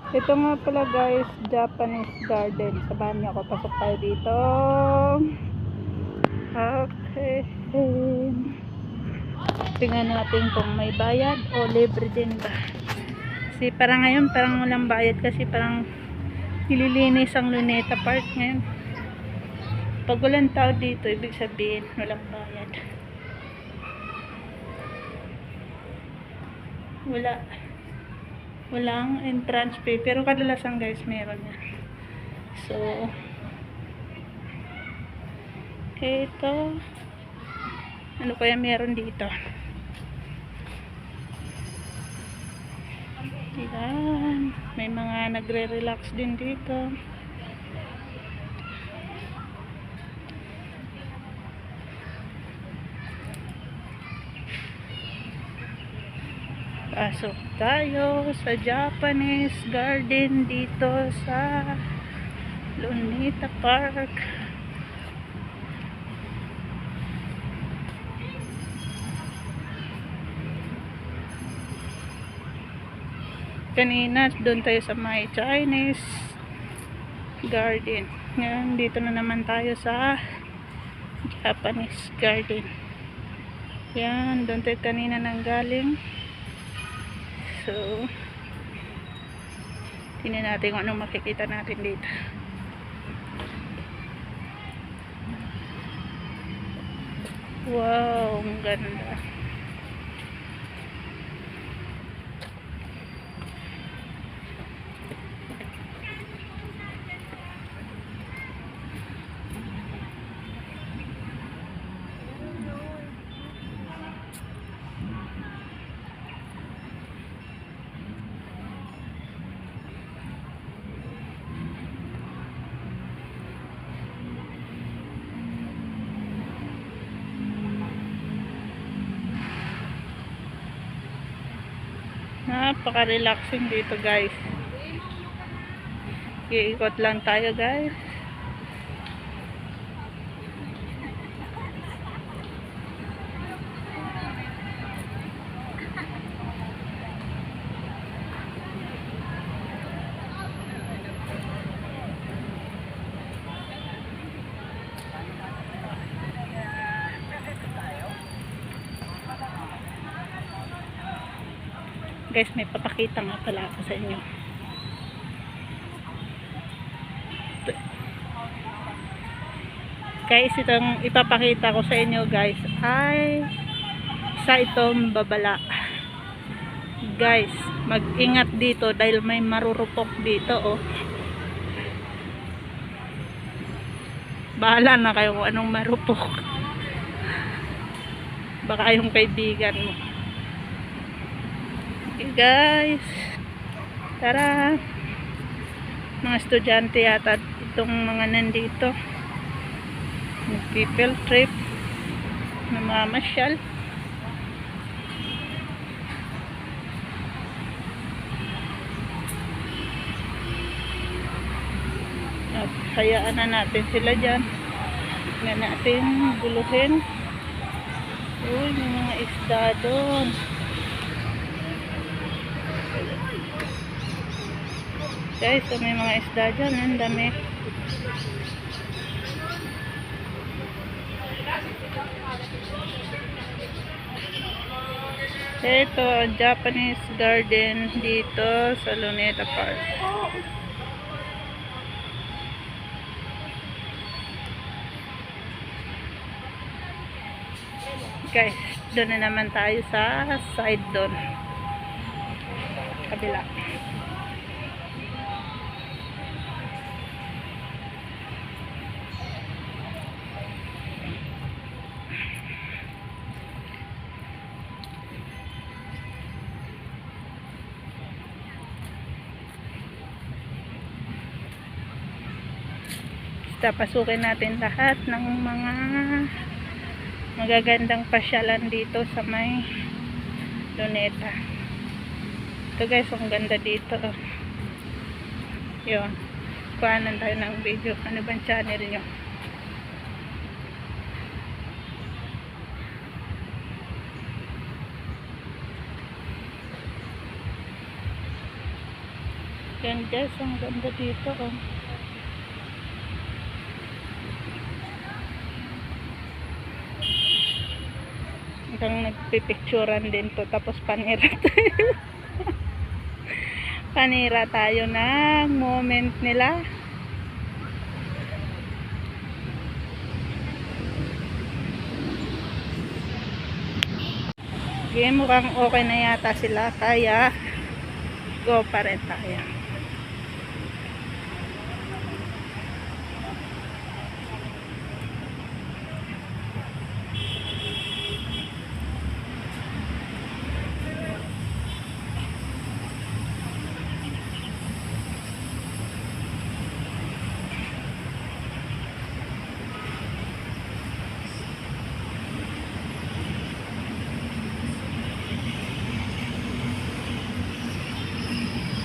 Ito nga pala guys, Japanese garden. Sabahan niyo ako, pasok tayo dito. Okay. Tingnan natin kung may bayad o libre din ba. Kasi parang ngayon, parang walang bayad kasi parang nililinis ang Luneta Park ngayon. Pag walang tao dito, ibig sabihin walang bayad. Walang entrance fee, pero kadalasan guys meron yan. So ito, ano kaya meron dito? Yan, may mga nagre-relax din dito. Pasok tayo sa Japanese garden dito sa Luneta Park. Kanina doon tayo sa may Chinese garden. Ngayon dito na naman tayo sa Japanese garden. Yan, doon tayo kanina nang galing. So tingnan natin kung anong makikita natin dito. Wow, ang ganda. Napaka-relaxing dito guys. Iikot lang tayo guys. Guys, may papakita nga pala ako sa inyo. Guys, itong ipapakita ko sa inyo guys ay sa itong babala. Guys, mag-ingat dito dahil may marurupok dito oh. Bahala na kayo kung anong marupok. Baka yung kaibigan mo. Okay guys, tara. Mga estudyante yata itong mga nandito. People trip, namamasyal. At hayaan na natin sila dyan. Nga natin buluhin. Uy, may mga isda doon. Guys, so may mga isda dyan. Ang dami. Ito, Japanese garden dito sa Luneta Park. Guys, doon na naman tayo sa side doon. Kabila. Pasukin natin lahat ng mga magagandang pasyalan dito sa may Luneta. Ito guys, ang ganda dito. Yun. Kuhanan tayo ng video. Ano bang channel nyo? Yan guys, ang ganda dito oh. Hanggang nagpipicturan din to, tapos panira tayo. Panira tayo ng moment nila. Okay, mukhang okay na yata sila, kaya go pa rin tayo.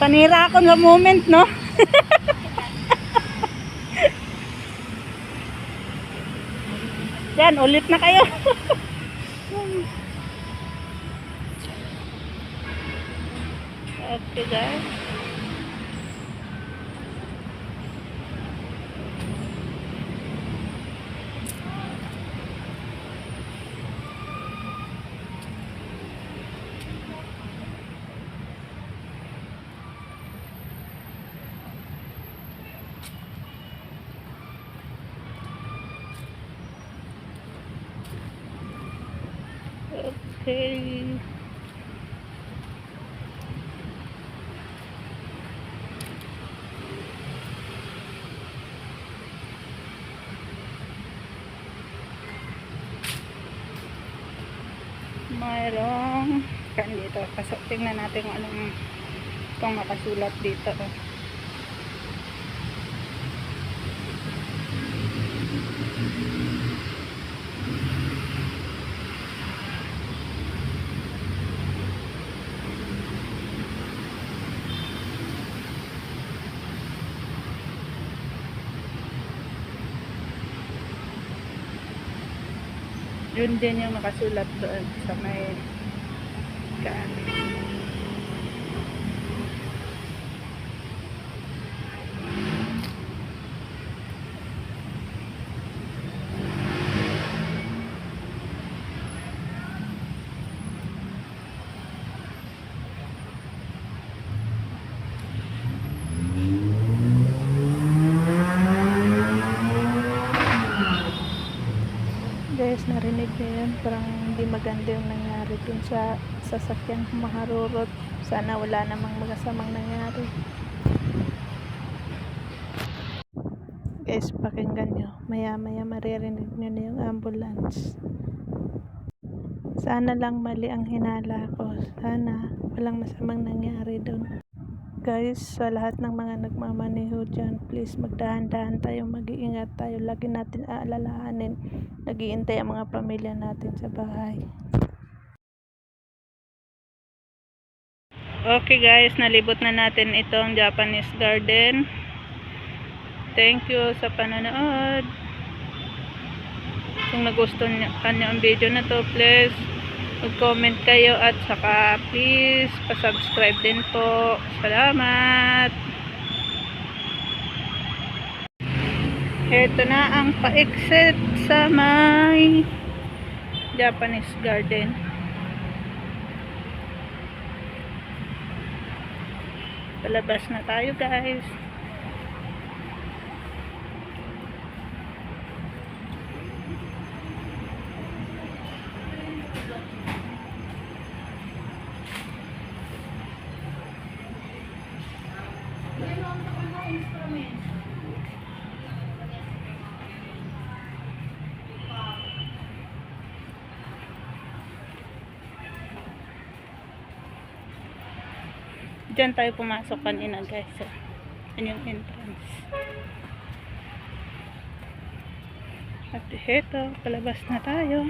Panira ako na moment, no? Yan, ulit na kayo. Okay guys. Okay. Mayroong kan dito. Pasok, tingnan natin kung anong itong nakasulat dito. Yun din yung nakasulat doon sa may kaan. Guys, narinig niyo yun, parang hindi maganda yung nangyari dun sa sasakyan maharurot. Sana wala namang magasamang nangyari. Guys, pakinggan nyo, maya maya maririnig nyo na yung ambulance. Sana lang mali ang hinala ko, sana walang masamang nangyari dun. Guys, sa lahat ng mga nagmamaneho dyan, please magdahan-dahan tayo, mag-iingat tayo. Lagi natin aalalahanin, nag-iintay ang mga pamilya natin sa bahay. Okay guys, nalibot na natin itong Japanese garden. Thank you sa panonood. Kung nagustuhan nyo ang video na to, please mag-comment kayo at saka please pa-subscribe din po. Salamat. Ito na ang pa-exit sa may Japanese garden. Palabas na tayo guys. Diyan tayo pumasok kanina guys. Yan yung entrance. At ito, palabas na tayo.